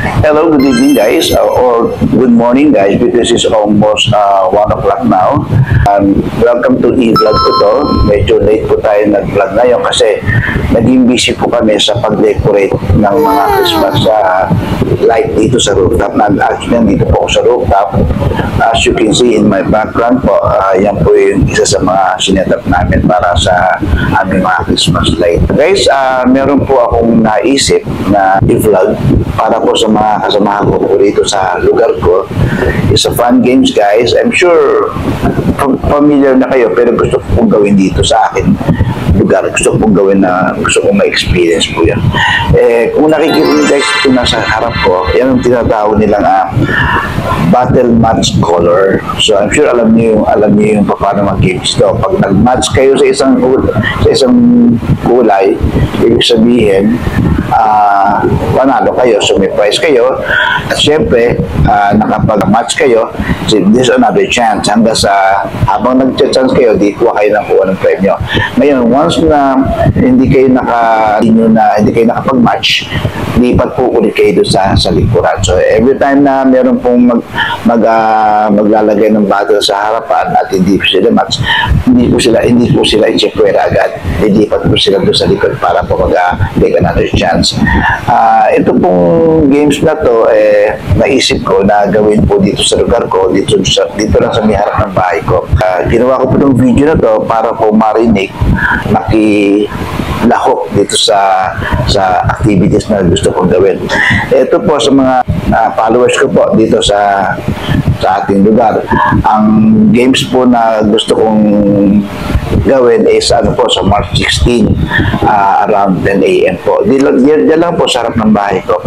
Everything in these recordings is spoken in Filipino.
Hello, good evening guys, or good morning guys, because it's almost 1 o'clock now. Welcome to e-vlog ko to. Medyo late po tayo nag-vlog ngayon kasi naging busy po kami sa pag-decorate ng mga Christmas light dito sa rooftop. Actually, dito po ako sa rooftop. As you can see in my background po, yan po yung isa sa mga sinetap namin para sa aming mga Christmas light. Guys, meron po akong naisip na i-vlog para po sa mga kasamahan ko po dito sa lugar ko. It's a fun games guys. I'm sure familiar na kayo, pero gusto ko pong gawin dito sa akin lugar. Gusto ko pong gawin na gusto kong ma-experience po yan. Kung nakikita nyo guys ito nasa harap ko, yan ang tinatawag nilang battle match color. So I'm sure alam niyo yung paano mag-games to. Pag nag-match kayo sa isang kulay, ibig sabihin panalo kayo, so may prize kayo, at syempre nakapag-match kayo, so there's another chance hanggang sa habang nag-chance kayo, di kuha kayo ng kuha ng premyo. Ngayon, once na hindi kayo nakapag-match, lipat po ulit kayo doon sa likuran. So every time na meron pong maglalagay ng battle sa harapan at hindi po sila match, hindi po sila i-check-wera agad, lilipat po sila doon sa likod para po mag-take another chance. Ito pong games na to, naisip ko na gawin po dito sa lugar ko, dito lang sa may harap ng bahay ko. Ginawa ko po itong video na to para po marinig, makilahok dito sa activities na gusto kong gawin. Ito po sa mga followers ko po dito sa ating lugar. Ang games po na gusto kong gawin is sa March 16 around 10 a.m. po. Diyan lang po sa harap ng bahay ko.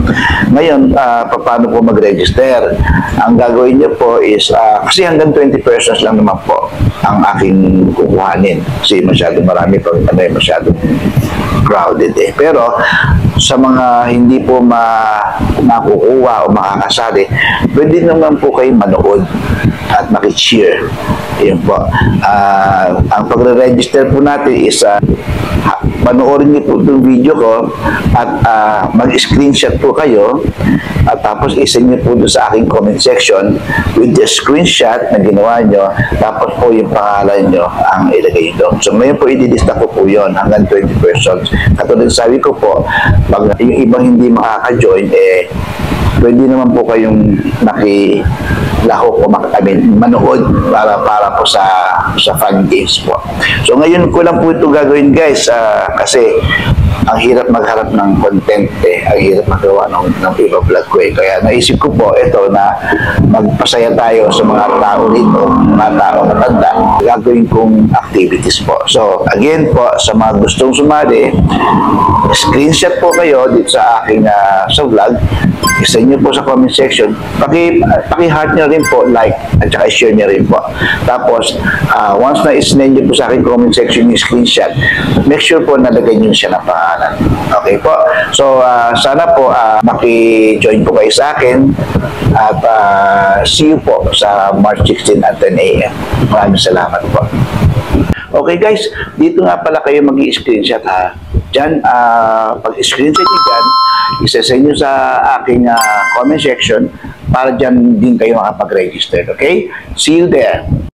Ngayon, paano po mag-register? Ang gagawin niyo po is, kasi hanggang 20 persons lang naman po ang aking kukuhanin. Kasi masyadong marami pag masyadong crowded eh. Pero sa mga hindi po makukuha o makakasali, pwede naman po kayo manood at maki-cheer. Yun po. Ang pagre-register po natin is panoorin niyo po itong video ko at mag-screenshot po kayo at tapos isend niyo po doon sa aking comment section with the screenshot na ginawa nyo, tapos po yung pangalan nyo ang ilagay doon. So ngayon po i-lista ko po yun hanggang 20 persons. Katulad sabi ko po, pag yung ibang hindi makaka-join, pwede naman po kayong lahok o manood para po sa fun games po. So ngayon ko lang po ito gagawin guys, kasi ang hirap magharap ng content ang hirap magawa ng iba vlog ko Kaya naisip ko po ito na magpasaya tayo sa mga tao dito, mga tao matanda, gagawin kong activities po. So again po, sa mga gustong sumali, screenshot po kayo dito sa aking sa vlog, isend nyo po sa comment section, paki-heart nyo rin po, like, at saka share nyo rin po. Tapos, once na isend nyo po sa aking comment section yung screenshot, make sure po nalagay nyo siya ng pangalan. Okay po? So, sana po maki-join po kayo sa akin at see you po sa March 16 at 10 a.m. Maraming salamat po. Okay guys, dito nga pala kayo mag-i-screenshot Diyan, pag-screenshot nyo dyan, isasend nyo sa aking comment section para dyan din kayo makapag-register. Okay? See you there!